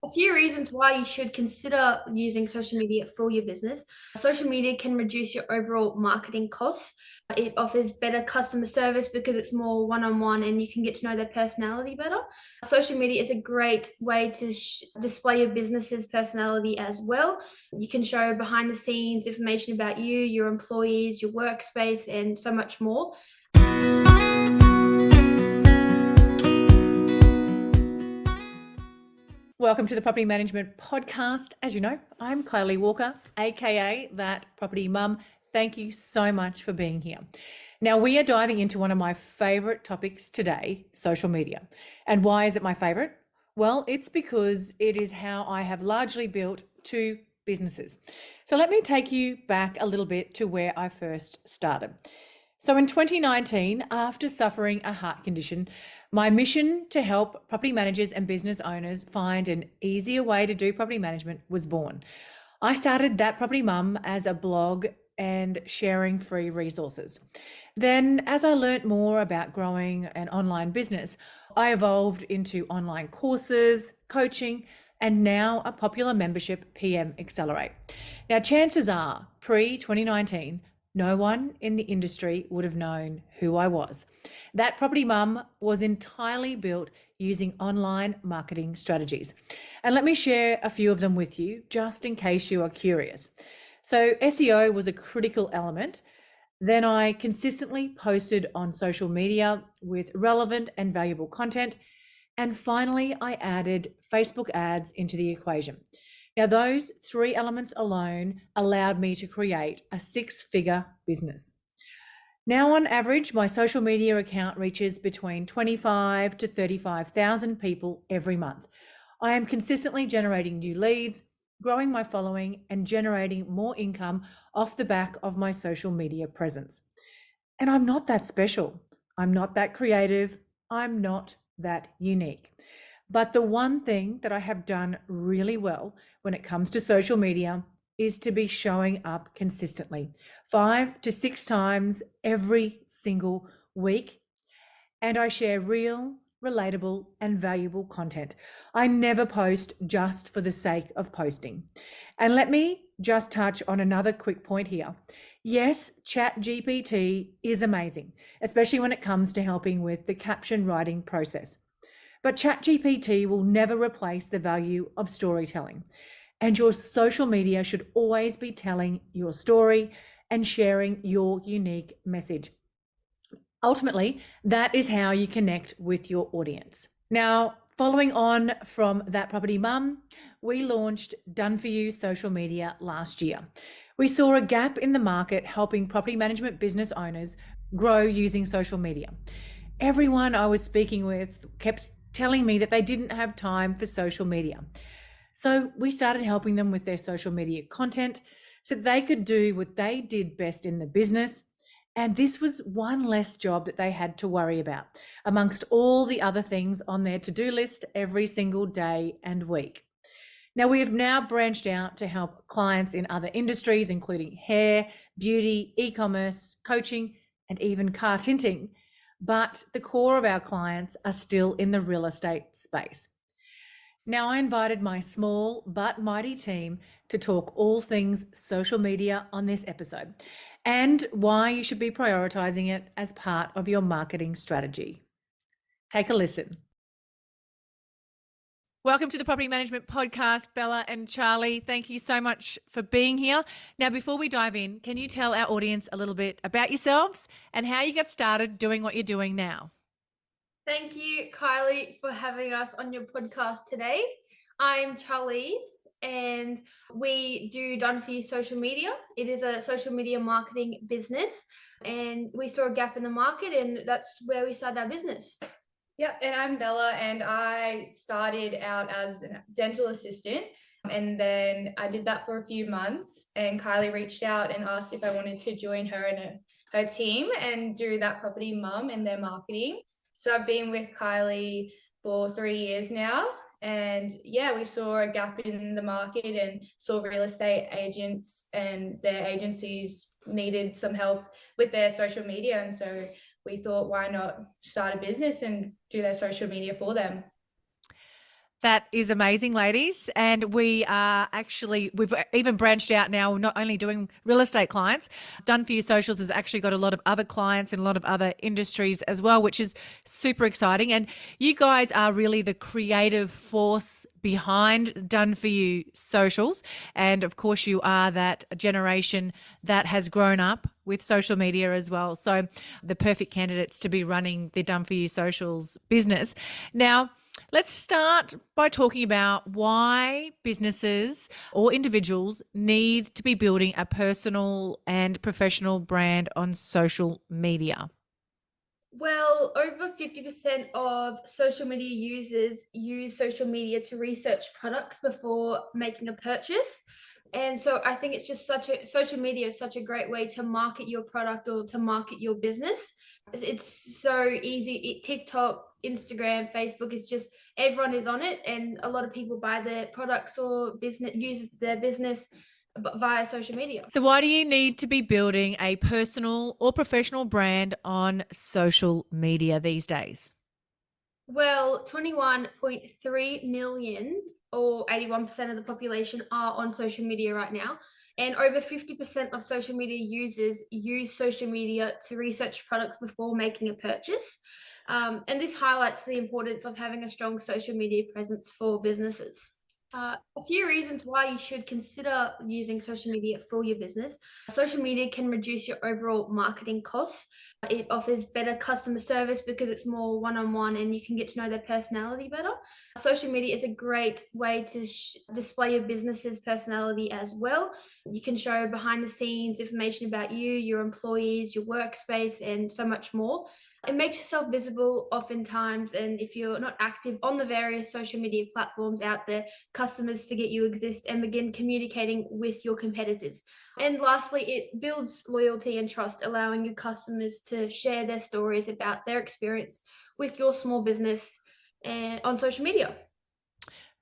A few reasons why you should consider using social media for your business. Social media can reduce your overall marketing costs. It offers better customer service because it's more one-on-one and you can get to know their personality better. Social media is a great way to display your business's personality as well. You can show behind the scenes information about you, your employees, your workspace, and so much more. Welcome to the Property Management Podcast. As you know, I'm Kylie Walker, aka That Property Mum. Thank you so much for being here. Now, we are diving into one of my favorite topics today, social media. And why is it my favorite? Well, it's because it is how I have largely built two businesses. So let me take you back a little bit to where I first started. So in 2019, after suffering a heart condition, my mission to help property managers and business owners find an easier way to do property management was born. I started That Property Mum as a blog and sharing free resources. Then, as I learnt more about growing an online business, I evolved into online courses, coaching, and now a popular membership, PM Accelerate. Now, chances are, pre-2019, no one in the industry would have known who I was. That Property Mum was entirely built using online marketing strategies. And let me share a few of them with you, just in case you are curious. So SEO was a critical element. Then I consistently posted on social media with relevant and valuable content. And finally, I added Facebook ads into the equation. Now, those three elements alone allowed me to create a six-figure business. Now, on average, my social media account reaches between 25 to 35,000 people every month. I am consistently generating new leads, growing my following, and generating more income off the back of my social media presence. And I'm not that special. I'm not that creative. I'm not that unique. But the one thing that I have done really well when it comes to social media is to be showing up consistently, 5 to 6 times every single week. And I share real, relatable, and valuable content. I never post just for the sake of posting. And let me just touch on another quick point here. Yes, ChatGPT is amazing, especially when it comes to helping with the caption writing process. But ChatGPT will never replace the value of storytelling. And your social media should always be telling your story and sharing your unique message. Ultimately, that is how you connect with your audience. Now, following on from That Property Mum, we launched Done For You social media last year. We saw a gap in the market helping property management business owners grow using social media. Everyone I was speaking with kept telling me that they didn't have time for social media. So we started helping them with their social media content so they could do what they did best in the business. And this was one less job that they had to worry about amongst all the other things on their to-do list every single day and week. Now, we have now branched out to help clients in other industries, including hair, beauty, e-commerce, coaching, and even car tinting. But the core of our clients are still in the real estate space. Now, I invited my small but mighty team to talk all things social media on this episode and why you should be prioritizing it as part of your marketing strategy. Take a listen. Welcome to the Property Management Podcast, Bella and Charlie. Thank you so much for being here. Now, before we dive in, can you tell our audience a little bit about yourselves and how you got started doing what you're doing now? Thank you, Kylie, for having us on your podcast today. I'm Charlize, and we do Done For You social media. It is a social media marketing business, and we saw a gap in the market, and that's where we started our business. Yep, and I'm Bella, and I started out as a dental assistant, and then I did that for a few months, and Kylie reached out and asked if I wanted to join her and her team and do That Property Mum and their marketing. So I've been with Kylie for 3 years now, and yeah, we saw a gap in the market and saw real estate agents and their agencies needed some help with their social media, and so we thought, why not start a business and do their social media for them? That is amazing, ladies. And we've even branched out now, not only doing real estate clients. Done For You Socials has actually got a lot of other clients in a lot of other industries as well, which is super exciting. And you guys are really the creative force behind Done For You Socials. And of course, you are that generation that has grown up with social media as well. So the perfect candidates to be running the Done For You Socials business. Now, let's start by talking about why businesses or individuals need to be building a personal and professional brand on social media. Well, over 50% of social media users use social media to research products before making a purchase. And so I think it's just social media is such a great way to market your product or to market your business. It's so easy. TikTok, Instagram, Facebook, it's just everyone is on it, and a lot of people buy their products or business use their business via social media. So why do you need to be building a personal or professional brand on social media these days? Well, 21.3 million or 81% of the population are on social media right now. And over 50% of social media users use social media to research products before making a purchase. And this highlights the importance of having a strong social media presence for businesses. A few reasons why you should consider using social media for your business. Social media can reduce your overall marketing costs. It offers better customer service because it's more one-on-one and you can get to know their personality better. Social media is a great way to display your business's personality as well. You can show behind the scenes information about you, your employees, your workspace, and so much more. It makes yourself visible oftentimes, and if you're not active on the various social media platforms out there, customers forget you exist and begin communicating with your competitors. And lastly, it builds loyalty and trust, allowing your customers to share their stories about their experience with your small business and on social media.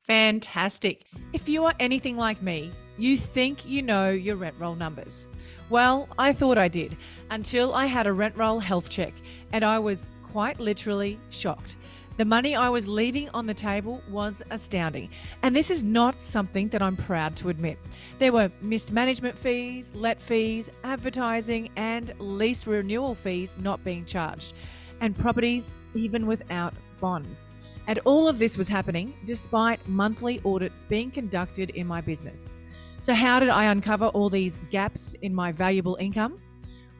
Fantastic. If you are anything like me, you think you know your rent roll numbers. Well, I thought I did until I had a rent roll health check, and I was quite literally shocked. The money I was leaving on the table was astounding. And this is not something that I'm proud to admit. There were missed management fees, let fees, advertising, and lease renewal fees not being charged, and properties even without bonds. And all of this was happening despite monthly audits being conducted in my business. So how did I uncover all these gaps in my valuable income?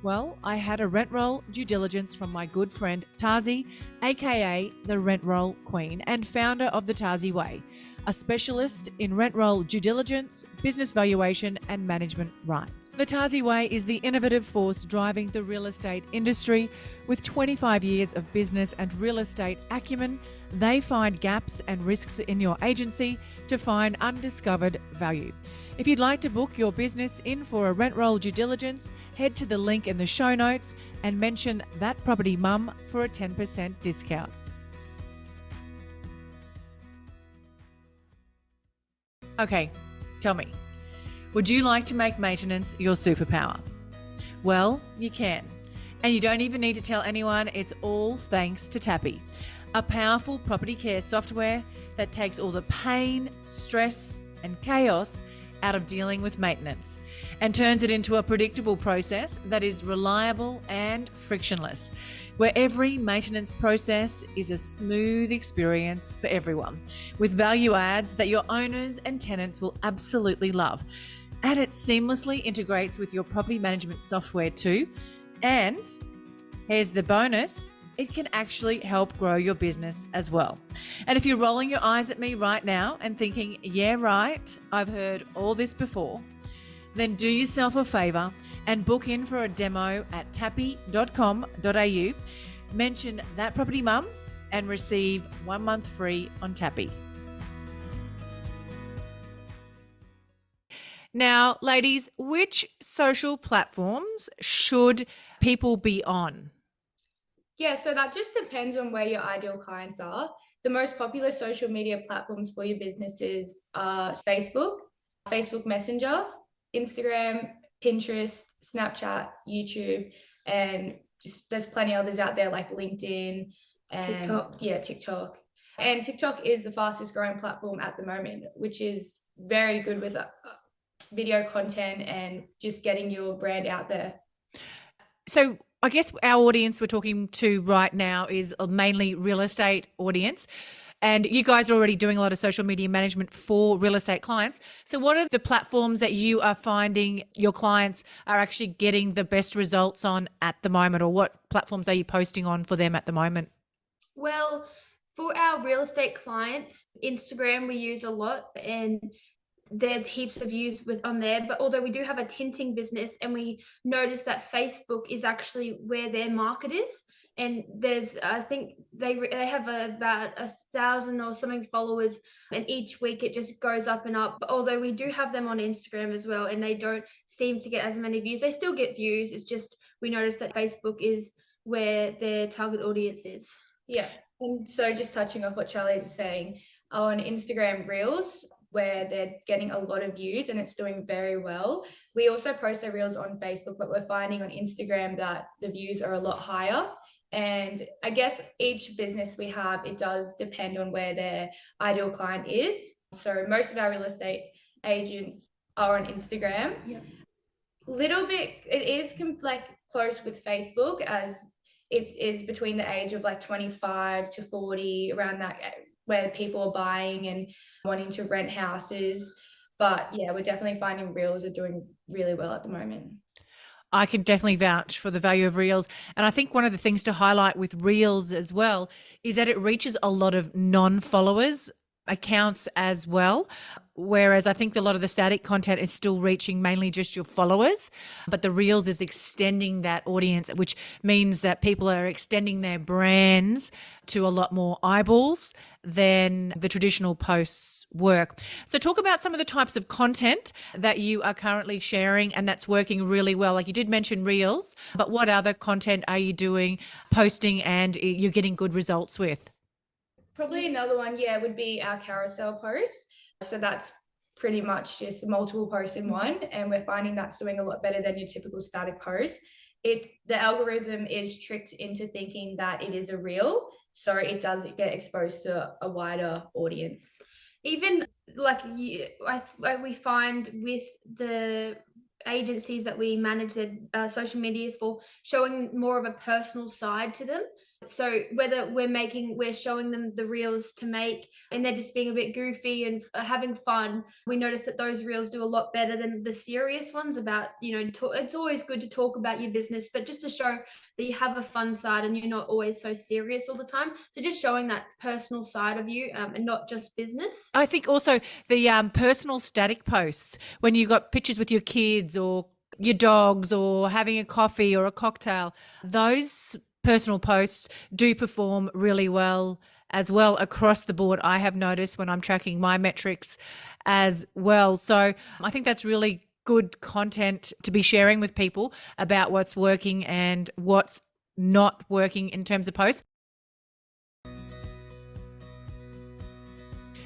Well, I had a rent roll due diligence from my good friend Tazi, aka the Rent Roll Queen and founder of the Tazi Way, a specialist in rent roll due diligence, business valuation, and management rights. The Tazi Way is the innovative force driving the real estate industry. With 25 years of business and real estate acumen, they find gaps and risks in your agency to find undiscovered value. If you'd like to book your business in for a rent roll due diligence, head to the link in the show notes and mention That Property Mum for a 10% discount. Okay, tell me, would you like to make maintenance your superpower? Well, you can. And you don't even need to tell anyone. It's all thanks to Tappy, a powerful property care software that takes all the pain, stress, and chaos out of dealing with maintenance and turns it into a predictable process that is reliable and frictionless, where every maintenance process is a smooth experience for everyone, with value adds that your owners and tenants will absolutely love. And it seamlessly integrates with your property management software too. And here's the bonus: it can actually help grow your business as well. And if you're rolling your eyes at me right now and thinking, yeah, right, I've heard all this before, then do yourself a favor and book in for a demo at tappy.com.au. Mention That Property Mum and receive 1 month free on Tappy. Now, ladies, which social platforms should people be on? Yeah, so that just depends on where your ideal clients are. The most popular social media platforms for your businesses are Facebook, Facebook Messenger, Instagram, Pinterest, Snapchat, YouTube, and just there's plenty others out there like LinkedIn and TikTok. TikTok. And TikTok is the fastest growing platform at the moment, which is very good with video content and just getting your brand out there. So I guess our audience we're talking to right now is mainly real estate audience. And you guys are already doing a lot of social media management for real estate clients. So what are the platforms that you are finding your clients are actually getting the best results on at the moment, or what platforms are you posting on for them at the moment? Well, for our real estate clients, Instagram we use a lot, and there's heaps of views on there. But although we do have a tinting business, and we noticed that Facebook is actually where their market is, and there's I think they have about 1,000 or something followers, and each week it just goes up and up. But although we do have them on Instagram as well, and they don't seem to get as many views, they still get views. It's just we noticed that Facebook is where their target audience is. Yeah. And so just touching off what Charlie is saying, on Instagram Reels, where they're getting a lot of views and it's doing very well. We also post the Reels on Facebook, but we're finding on Instagram that the views are a lot higher. And I guess each business we have, it does depend on where their ideal client is. So most of our real estate agents are on Instagram. Yeah. Little bit, it is like close with Facebook, as it is between the age of like 25 to 40, around that, where people are buying and wanting to rent houses. But yeah, we're definitely finding Reels are doing really well at the moment. I can definitely vouch for the value of Reels. And I think one of the things to highlight with Reels as well is that it reaches a lot of non-followers accounts as well. Whereas I think a lot of the static content is still reaching mainly just your followers, but the Reels is extending that audience, which means that people are extending their brands to a lot more eyeballs than the traditional posts work. So talk about some of the types of content that you are currently sharing and that's working really well. Like you did mention Reels, but what other content are you doing, posting, and you're getting good results with? Probably another one, yeah, would be our carousel posts. So that's pretty much just multiple posts in one, and we're finding that's doing a lot better than your typical static post. The algorithm is tricked into thinking that it is a reel, so it does get exposed to a wider audience. Even like we find with the agencies that we manage their social media for, showing more of a personal side to them. So whether we're showing them the reels to make and they're just being a bit goofy and having fun, we notice that those reels do a lot better than the serious ones about, it's always good to talk about your business, but just to show that you have a fun side and you're not always so serious all the time. So just showing that personal side of you, and not just business. I think also the personal static posts, when you've got pictures with your kids or your dogs or having a coffee or a cocktail, those personal posts do perform really well as well across the board. I have noticed when I'm tracking my metrics as well. So I think that's really good content to be sharing with people about what's working and what's not working in terms of posts.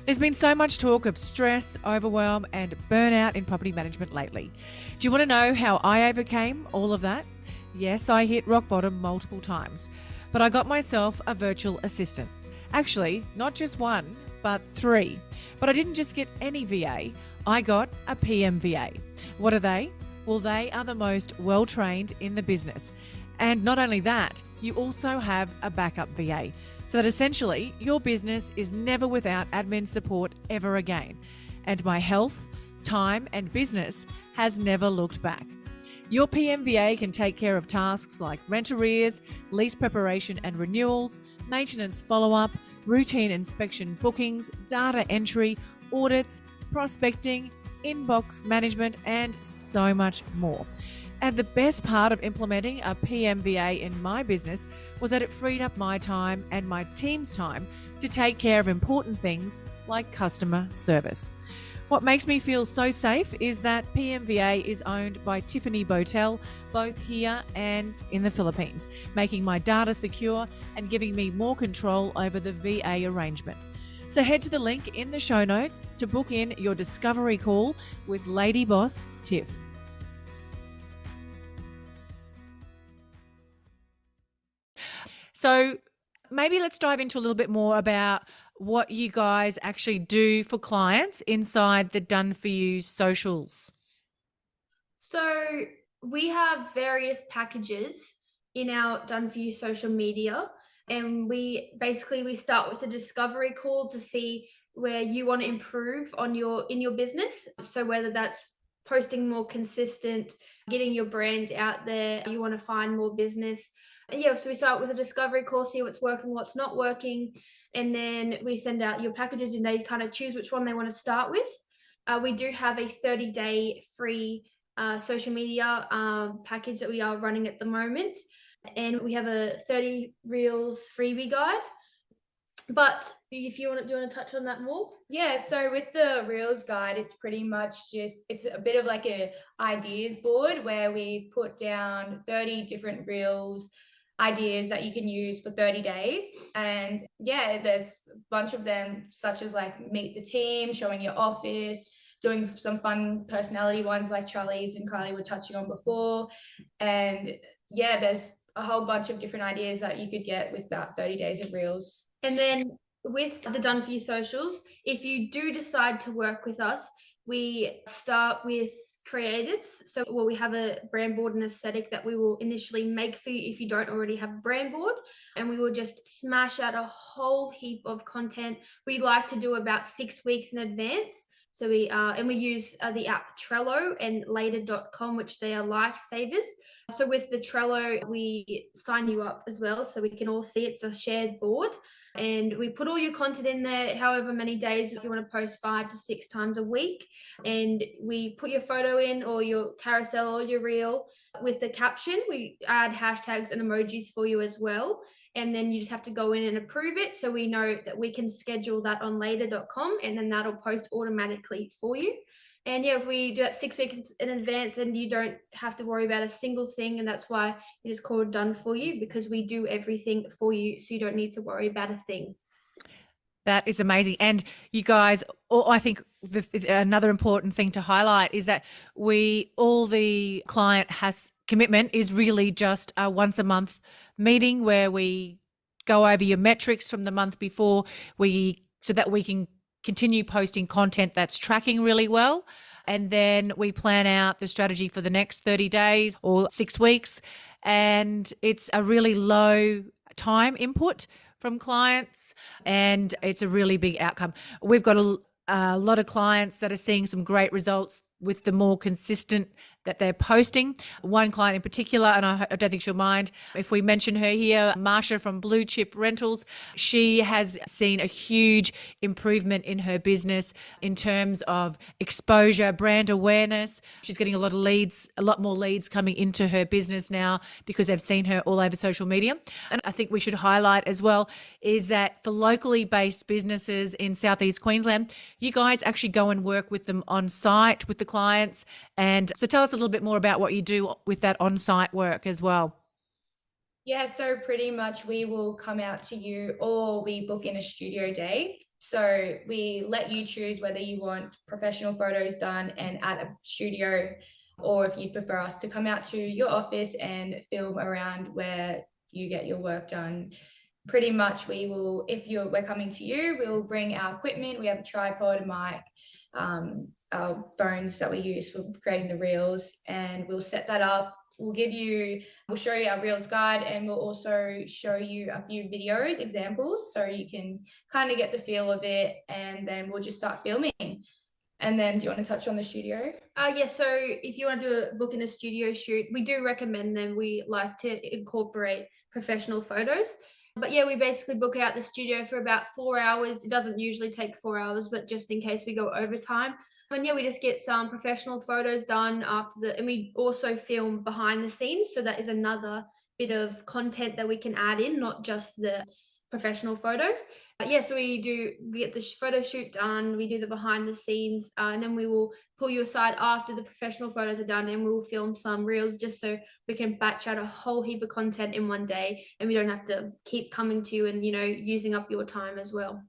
There's been so much talk of stress, overwhelm, and burnout in property management lately. Do you want to know how I overcame all of that? Yes, I hit rock bottom multiple times, but I got myself a virtual assistant. Actually, not just one, but 3. But I didn't just get any VA, I got a PMVA. What are they? Well, they are the most well-trained in the business. And not only that, you also have a backup VA, so that essentially your business is never without admin support ever again. And my health, time, and business has never looked back. Your PMVA can take care of tasks like rent arrears, lease preparation and renewals, maintenance follow-up, routine inspection bookings, data entry, audits, prospecting, inbox management, and so much more. And the best part of implementing a PMVA in my business was that it freed up my time and my team's time to take care of important things like customer service. What makes me feel so safe is that PMVA is owned by Tiffany Botel, both here and in the Philippines, making my data secure and giving me more control over the VA arrangement. So head to the link in the show notes to book in your discovery call with Lady Boss Tiff. So maybe let's dive into a little bit more about what you guys actually do for clients inside the Done For You socials? So we have various packages in our Done For You social media, and we start with a discovery call to see where you want to improve on your in your business. So whether that's posting more consistent, getting your brand out there, you want to find more business. And yeah, so we start with a discovery call, see what's working, what's not working, and then we send out your packages and they kind of choose which one they want to start with. We do have a 30-day free social media package that we are running at the moment. And we have a 30 Reels freebie guide. But if you want to touch on that more? Yeah, so with the Reels guide, it's pretty much it's a bit of like a ideas board where we put down 30 different Reels ideas that you can use for 30 days. And yeah, there's a bunch of them, such as like meet the team, showing your office, doing some fun personality ones like Charlie's and Kylie were touching on before. And yeah, there's a whole bunch of different ideas that you could get with that 30 days of Reels. And then with the Done For You socials, if you do decide to work with us, we start with creatives. So we have a brand board and aesthetic that we will initially make for you if you don't already have a brand board, and we will just smash out a whole heap of content. We like to do about 6 weeks in advance. So we use the app Trello and later.com, which they are lifesavers. So with the Trello, we sign you up as well, so we can all see it's a shared board. And we put all your content in there, however many days, if you want to post 5 to 6 times a week. And we put your photo in, or your carousel, or your reel with the caption. We add hashtags and emojis for you as well. And then you just have to go in and approve it. So we know that we can schedule that on later.com, and then that'll post automatically for you. And yeah, if we do that 6 weeks in advance, and you don't have to worry about a single thing. And that's why it is called Done For You, because we do everything for you. So you don't need to worry about a thing. That is amazing. And you guys, I think another important thing to highlight is that all the client has commitment is really just a once a month meeting where we go over your metrics from the month before, so that we can continue posting content that's tracking really well. And then we plan out the strategy for the next 30 days or 6 weeks. And it's a really low time input from clients, and it's a really big outcome. We've got a lot of clients that are seeing some great results with the more consistent that they're posting. One client in particular, and I don't think she'll mind if we mention her here, Marsha from Blue Chip Rentals. She has seen a huge improvement in her business in terms of exposure, brand awareness. She's getting a lot more leads coming into her business now because they've seen her all over social media. And I think we should highlight as well is that for locally based businesses in Southeast Queensland, you guys actually go and work with them on site with the clients. And so tell us a little bit more about what you do with that on-site work as well. Yeah, so pretty much we will come out to you, or we book in a studio day. So we let you choose whether you want professional photos done and at a studio, or if you'd prefer us to come out to your office and film around where you get your work done. Pretty much we're coming to you, we'll bring our equipment. We have a tripod, a mic, our phones that we use for creating the reels, and we'll set that up. We'll show you our Reels guide, and we'll also show you a few videos, examples, so you can kind of get the feel of it, and then we'll just start filming. And then do you want to touch on the studio? Yes. So if you want to do a book in a studio shoot, we do recommend them. We like to incorporate professional photos. But yeah, we basically book out the studio for about 4 hours. It doesn't usually take 4 hours, but just in case we go overtime. And yeah, we just get some professional photos done and we also film behind the scenes. So that is another bit of content that we can add in, not just the professional photos. So we get the photo shoot done, we do the behind the scenes, and then we will pull you aside after the professional photos are done, and we will film some reels just so we can batch out a whole heap of content in one day, and we don't have to keep coming to you and using up your time as well.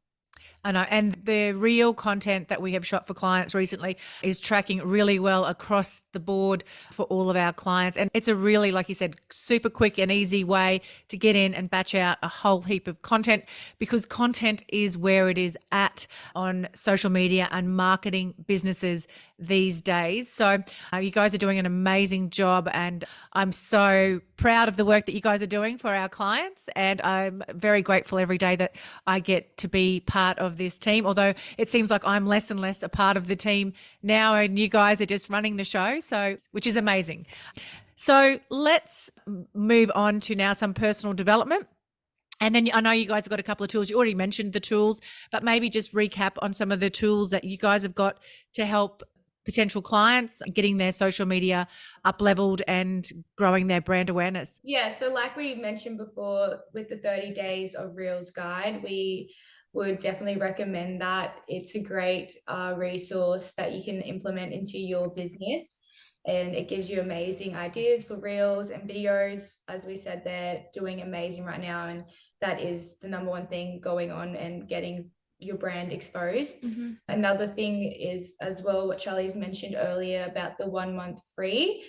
I know. And the reel content that we have shot for clients recently is tracking really well across the board for all of our clients. And it's a really, like you said, super quick and easy way to get in and batch out a whole heap of content, because content is where it is at on social media and marketing businesses these days. So you guys are doing an amazing job, and I'm so proud of the work that you guys are doing for our clients, and I'm very grateful every day that I get to be part of this team, although it seems like I'm less and less a part of the team now, and you guys are just running the show, so which is amazing. So let's move on to now some personal development. And then I know you guys have got a couple of tools. You already mentioned the tools, but maybe just recap on some of the tools that you guys have got to help potential clients getting their social media up leveled and growing their brand awareness. Yeah, so like we mentioned before with the 30 days of Reels guide, we would definitely recommend that. It's a great resource that you can implement into your business, and it gives you amazing ideas for Reels and videos. As we said, they're doing amazing right now, and that is the number one thing going on and getting your brand exposed. Another thing is as well what Charlie's mentioned earlier about the 1 month free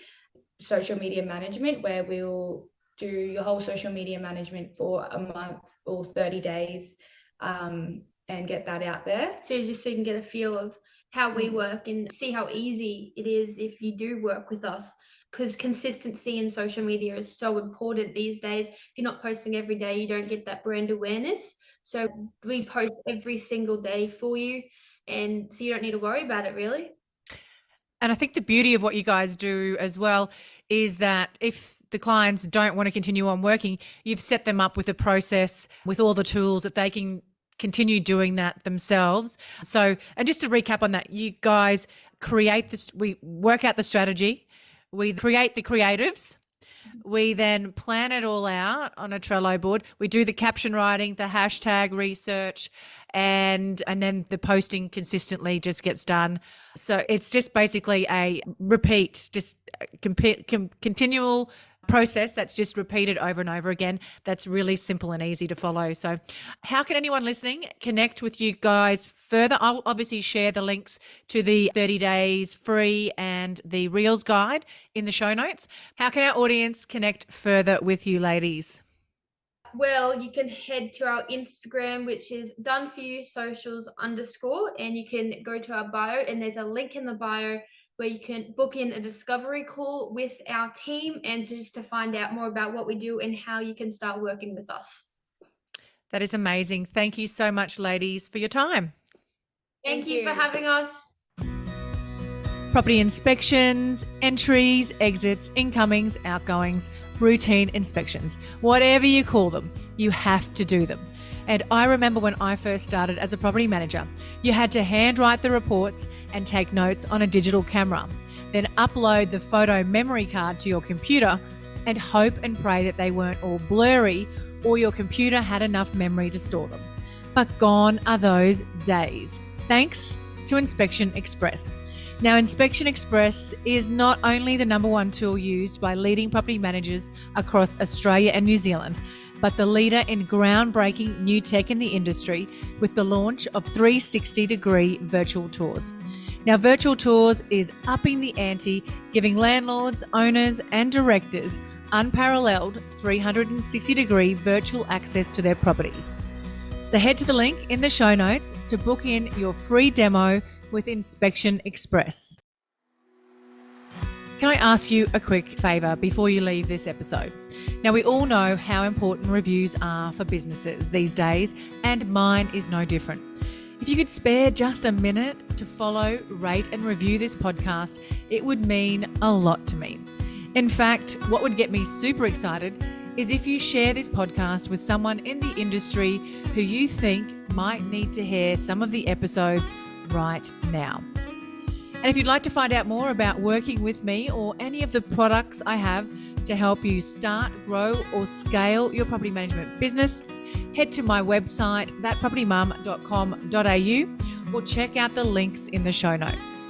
social media management, where we'll do your whole social media management for a month or 30 days and get that out there. So you can get a feel of how we work and see how easy it is if you do work with us, because consistency in social media is so important these days. If you're not posting every day, you don't get that brand awareness. So we post every single day for you, and so you don't need to worry about it really. And I think the beauty of what you guys do as well is that if the clients don't want to continue on working, you've set them up with a process with all the tools that they can continue doing that themselves. So, and just to recap on that, you guys create this, we work out the strategy, we create the creatives, we then plan it all out on a Trello board. We do the caption writing, the hashtag research, and then the posting consistently just gets done. So it's just basically a repeat, just continual process that's just repeated over and over again. That's really simple and easy to follow. So how can anyone listening connect with you guys further? I'll obviously share the links to the 30 days free and the Reels guide in the show notes. How can our audience connect further with you ladies? Well, you can head to our Instagram, which is doneforyou_socials_, and you can go to our bio, and there's a link in the bio where you can book in a discovery call with our team and just to find out more about what we do and how you can start working with us. That is amazing. Thank you so much, ladies, for your time. Thank you for having us. Property inspections, entries, exits, incomings, outgoings, routine inspections, whatever you call them, you have to do them. And I remember when I first started as a property manager, you had to handwrite the reports and take notes on a digital camera, then upload the photo memory card to your computer and hope and pray that they weren't all blurry or your computer had enough memory to store them. But gone are those days, thanks to Inspection Express. Now, Inspection Express is not only the #1 tool used by leading property managers across Australia and New Zealand, but the leader in groundbreaking new tech in the industry with the launch of 360-degree virtual tours. Now, virtual tours is upping the ante, giving landlords, owners, and directors unparalleled 360-degree virtual access to their properties. So head to the link in the show notes to book in your free demo with Inspection Express. Can I ask you a quick favour before you leave this episode? Now, we all know how important reviews are for businesses these days, and mine is no different. If you could spare just a minute to follow, rate and review this podcast, it would mean a lot to me. In fact, what would get me super excited is if you share this podcast with someone in the industry who you think might need to hear some of the episodes right now. And if you'd like to find out more about working with me or any of the products I have to help you start, grow or scale your property management business, head to my website, thatpropertymum.com.au, or check out the links in the show notes.